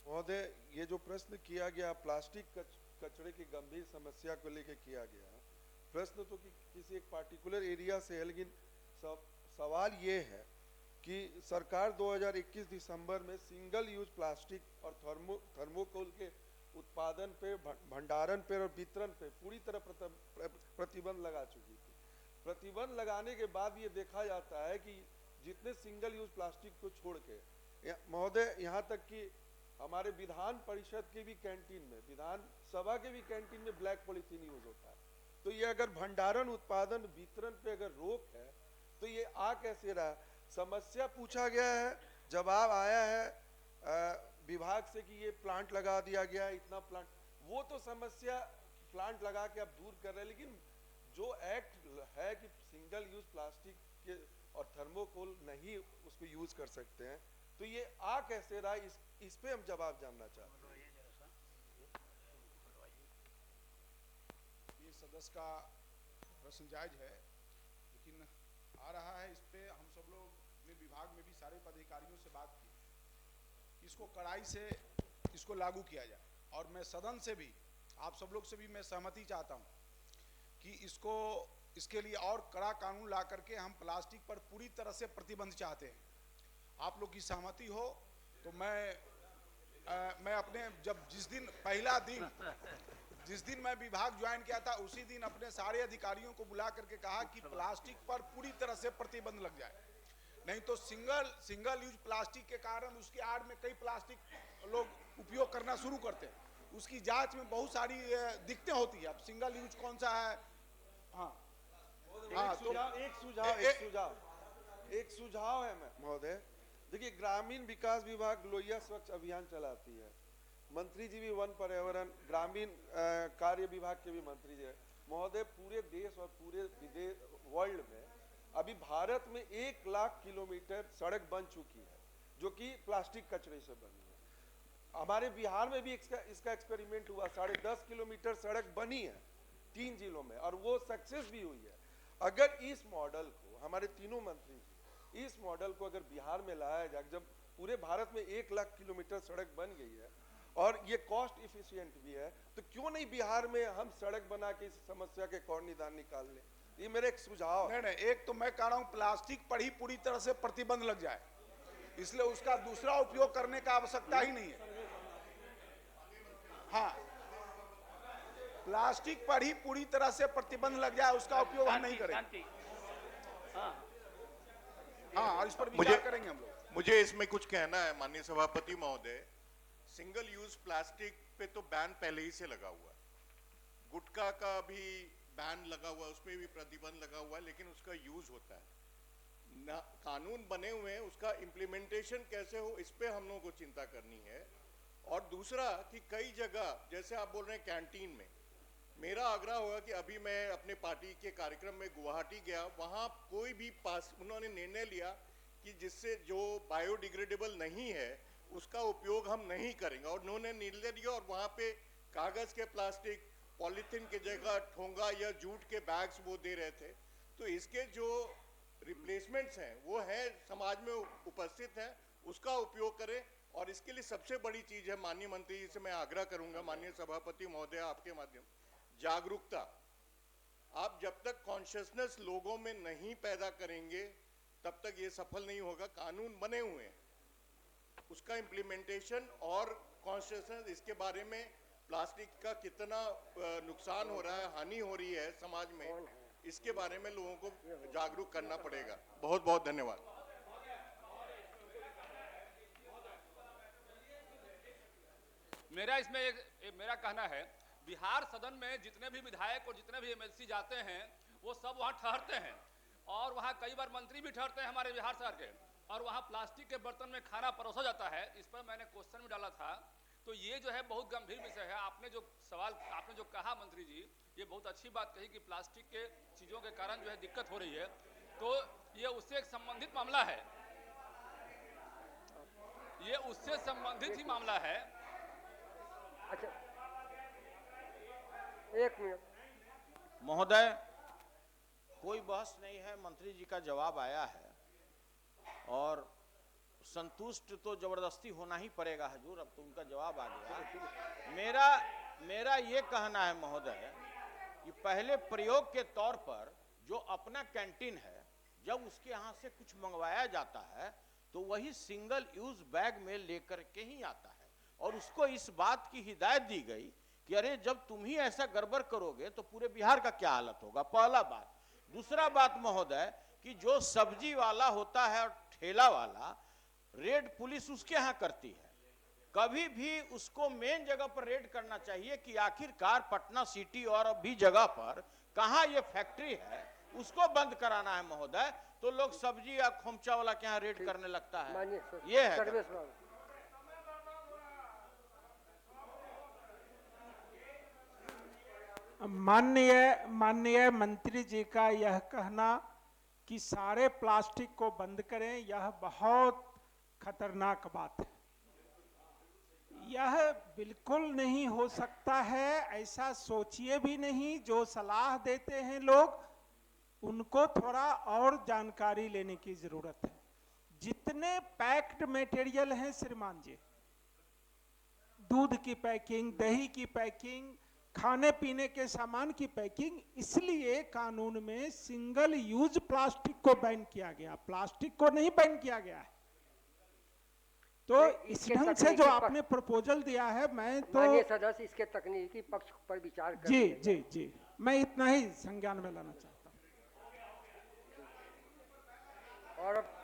महोदय, ये जो प्रश्न किया गया प्लास्टिक कचरे की गंभीर समस्या को लेकर किया गया प्रश्न, तो किसी एक पार्टिकुलर एरिया से है, लेकिन सवाल ये है कि सरकार 2021 दिसंबर में सिंगल यूज प्लास्टिक और थर्मोकोल के उत्पादन पे, भंडारण पे और वितरण पे पूरी तरह प्रतिबंध लगा चुकी थी। प्रतिबंध लगाने के बाद ये देखा जाता है कि जितने सिंगल यूज प्लास्टिक को छोड़ के महोदय, यहाँ तक कि हमारे विधान परिषद के भी कैंटीन में, विधानसभा के भी कैंटीन में ब्लैक पॉलिथीन यूज होता है। तो ये अगर भंडारण, उत्पादन, वितरण पे अगर रोक है तो ये आ कैसे रहा? समस्या पूछा गया है, जवाब आया है विभाग से कि ये प्लांट लगा दिया गया है, इतना प्लांट, वो तो समस्या प्लांट लगा के आप दूर कर रहे हैं, लेकिन जो एक्ट है कि सिंगल यूज प्लास्टिक के और थर्मोकोल नहीं उसको यूज कर सकते हैं, तो ये आ कैसे रहा? इस पे हम जवाब जानना चाहते हैं। ये सदस्य का प्रश्न जायज है, लेकिन आ रहा है इस पे हम सब लोग ने विभाग में भी सारे पदाधिकारियों से बात की, इसको कड़ाई से इसको लागू किया जाए। और मैं सदन से भी, आप सब लोग से भी मैं सहमति चाहता हूँ कि इसके लिए और कड़ा कानून ला करके हम प्लास्टिक पर पूरी तरह से प्रतिबंध चाहते हैं। आप लोग की सहमति हो तो मैं अपने जिस दिन मैं विभाग ज्वाइन किया था उसी दिन अपने सारे अधिकारियों को बुला करके कहा कि प्लास्टिक पर पूरी तरह से प्रतिबंध लग जाए, नहीं तो सिंगल यूज प्लास्टिक के कारण उसकी आड़ में कई प्लास्टिक लोग उपयोग करना शुरू करते हैं। उसकी जांच में बहुत सारी दिक्कतें होती है। अब सिंगल यूज कौन सा है? हाँ, एक सुझाव है महोदय। देखिए, ग्रामीण विकास विभाग लोहिया स्वच्छ अभियान चलाती है, मंत्री जी भी वन पर्यावरण ग्रामीण कार्य विभाग के भी मंत्री जी है महोदय। पूरे देश और पूरे विदेश वर्ल्ड में अभी भारत में 1 लाख किलोमीटर सड़क बन चुकी है जो कि प्लास्टिक कचरे से बनी है। हमारे बिहार में भी इसका एक्सपेरिमेंट हुआ, 10.5 किलोमीटर सड़क बनी है 3 जिलों में, और वो सक्सेस भी हुई है। अगर इस मॉडल को, हमारे तीनों मंत्री जी, इस मॉडल को अगर बिहार में लाया जाए, जब पूरे भारत में 1 लाख किलोमीटर सड़क बन गई है और ये कॉस्ट इफिशिएंट भी है, तो क्यों नहीं बिहार में हम सड़क बना के इस समस्या के कौन निदान निकाल ले? ये मेरा एक सुझाव है। नहीं, एक तो मैं कह रहा हूं प्लास्टिक पर ही पूरी तरह से प्रतिबंध लग जाए, इसलिए उसका दूसरा उपयोग करने का आवश्यकता ही नहीं है। हाँ, प्लास्टिक पर ही पूरी तरह से प्रतिबंध लग जाए, उसका उपयोग हम नहीं करेंगे। हाँ, और इस पर विचार करेंगे हम लोग। मुझे इसमें कुछ कहना है माननीय सभापति महोदय। सिंगल यूज प्लास्टिक पे तो बैन पहले ही से लगा हुआ है, गुटखा का भी बैन लगा हुआ है, उसमें भी प्रतिबंध लगा हुआ है, लेकिन उसका यूज होता है ना। कानून बने हुए हैं, उसका इम्प्लीमेंटेशन कैसे हो इस पे हम लोगों को चिंता करनी है। और दूसरा कि कई जगह जैसे आप बोल रहे हैं कैंटीन में, मेरा आग्रह होगा कि अभी मैं अपने पार्टी के कार्यक्रम में गुवाहाटी गया, वहाँ कोई भी उन्होंने निर्णय लिया कि जिससे जो बायोडिग्रेडेबल नहीं है उसका उपयोग हम नहीं करेंगे, और उन्होंने निर्णय लिया और वहाँ पे कागज के, प्लास्टिक पॉलीथीन की जगह ठोंगा या जूट के बैग्स वो दे रहे थे। तो इसके जो रिप्लेसमेंट्स हैं वो है समाज में उपस्थित हैं, उसका उपयोग करें। और इसके लिए सबसे बड़ी चीज है, माननीय मंत्री जी से मैं आग्रह करूंगा, माननीय सभापति महोदय आपके माध्यम, जागरूकता। आप जब तक कॉन्शियसनेस लोगों में नहीं पैदा करेंगे तब तक ये सफल नहीं होगा। कानून बने हुए हैं, उसका इम्प्लीमेंटेशन और कॉन्शियसनेस, इसके बारे में प्लास्टिक का कितना नुकसान हो रहा है, हानि हो रही है समाज में, इसके बारे में लोगों को जागरूक करना पड़ेगा। बहुत बहुत धन्यवाद। मेरा इसमें मेरा कहना है, बिहार सदन में जितने भी विधायक और जितने भी एमएलसी जाते हैं वो सब वहाँ ठहरते हैं, और वहाँ कई बार मंत्री भी ठहरते हैं हमारे बिहार सरकार के, और वहाँ प्लास्टिक के बर्तन में खाना परोसा जाता है। इस पर मैंने क्वेश्चन भी डाला था। तो ये जो है बहुत गंभीर विषय है। आपने जो कहा मंत्री जी, ये बहुत अच्छी बात कही कि प्लास्टिक के चीज़ों के कारण जो है दिक्कत हो रही है, तो ये उससे एक संबंधित मामला है, ये उससे संबंधित ही मामला है। अच्छा, एक मिनट महोदय, कोई बहस नहीं है, मंत्री जी का जवाब आया है और संतुष्ट तो जबरदस्ती होना ही पड़ेगा हजूर, अब तो उनका जवाब आ गया। मेरा ये कहना है महोदय कि पहले प्रयोग के तौर पर जो अपना कैंटीन है, जब उसके यहाँ से कुछ मंगवाया जाता है तो वही सिंगल यूज बैग में लेकर के ही आता है, और उसको इस बात की हिदायत दी गई कि अरे जब तुम ही ऐसा गड़बड़ करोगे तो पूरे बिहार का क्या हालत होगा, पहला बात। दूसरा बात महोदय कि जो सब्जी वाला होता है और ठेला वाला, रेड पुलिस उसके यहाँ करती है, कभी भी उसको मेन जगह पर रेड करना चाहिए कि आखिरकार पटना सिटी और भी जगह पर कहाँ ये फैक्ट्री है, उसको बंद कराना है महोदय। तो लोग सब्जी या खोमचा वाला के यहाँ रेड करने लगता है, मानिए सर, ये है। सर्वेश बाबू। माननीय मंत्री जी का यह कहना कि सारे प्लास्टिक को बंद करें, यह बहुत खतरनाक बात है। यह बिल्कुल नहीं हो सकता है, ऐसा सोचिए भी नहीं। जो सलाह देते हैं लोग, उनको थोड़ा और जानकारी लेने की जरूरत है। जितने पैक्ड मटेरियल हैं श्रीमान जी, दूध की पैकिंग, दही की पैकिंग, खाने पीने के सामान की पैकिंग, इसलिए कानून में सिंगल यूज प्लास्टिक को बैन किया गया, प्लास्टिक को नहीं बैन किया गया है। तो इस ढंग से जो आपने प्रपोजल दिया है, मैं तो माननीय सदस्य इसके तकनीकी पक्ष पर विचार कर जी जी जी, मैं इतना ही संज्ञान में लाना चाहता हूँ। और अब